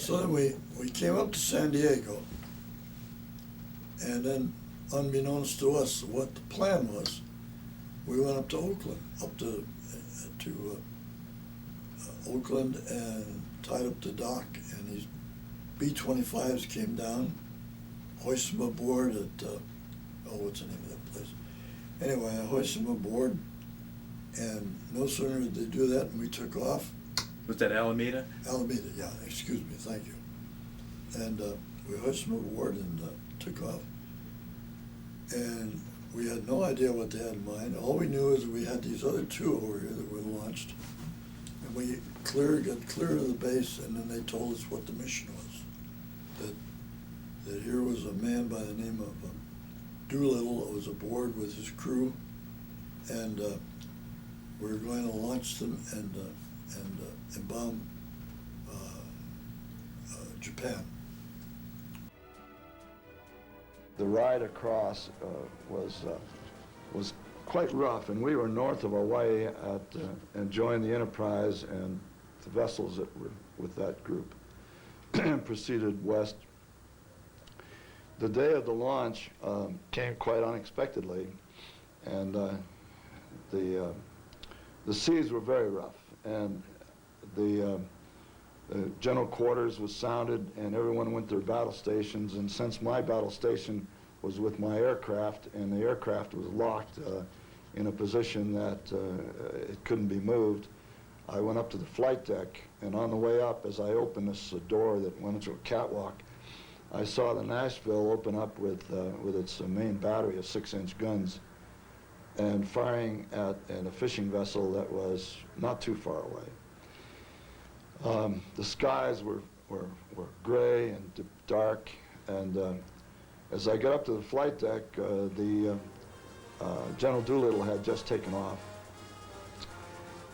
So then we came up to San Diego, and then unbeknownst to us what the plan was, we went up to Oakland, up to Oakland, and tied up the dock, and these B-25s came down, hoisted them aboard at, what's the name of that place? Anyway, I hoisted them aboard, and no sooner did they do that than we took off. Was that Alameda? Alameda, yeah, excuse me, thank you. And we hoisted them aboard and took off. And we had no idea what they had in mind. All we knew is we had these other two over here that were launched. And we got clear of the base, and then they told us what the mission was. That here was a man by the name of Doolittle that was aboard with his crew, and we were going to launch them and bomb Japan. The ride across was quite rough, and we were north of Hawaii enjoying the Enterprise and the vessels that were with that group, and proceeded west. The day of the launch came quite unexpectedly, and the seas were very rough, and the general quarters was sounded, and everyone went to their battle stations. And since my battle station was with my aircraft, and the aircraft was locked in a position that it couldn't be moved, I went up to the flight deck, and on the way up, as I opened this door that went into a catwalk, I saw the Nashville open up with its main battery of 6-inch guns and firing at a fishing vessel that was not too far away. The skies were gray and dark, and as I got up to the flight deck, General Doolittle had just taken off,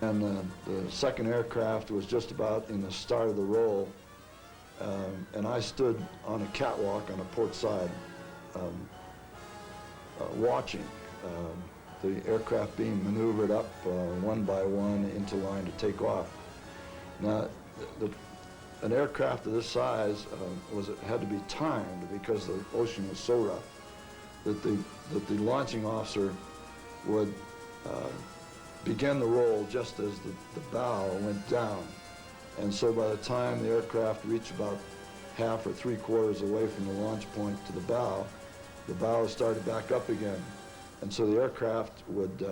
and the second aircraft was just about in the start of the roll, and I stood on a catwalk on a port side watching the aircraft being maneuvered up one by one into line to take off. Now, an aircraft of this size had to be timed because the ocean was so rough that the launching officer would begin the roll just as the bow went down. And so by the time the aircraft reached about half or 3/4 away from the launch point to the bow started back up again. And so the aircraft would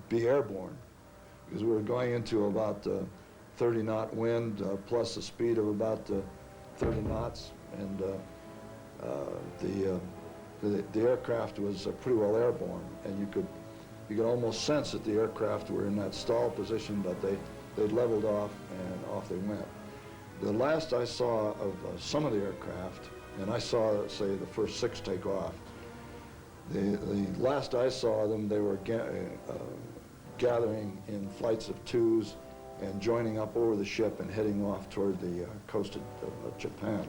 be airborne, because we were going into about 30-knot wind plus a speed of about 30 knots, and the aircraft was pretty well airborne, and you could almost sense that the aircraft were in that stall position, but they'd leveled off and off they went. The last I saw of some of the aircraft, and I saw, say, the first 6 take off, the last I saw them, they were gathering in flights of 2s and joining up over the ship and heading off toward the coast of Japan.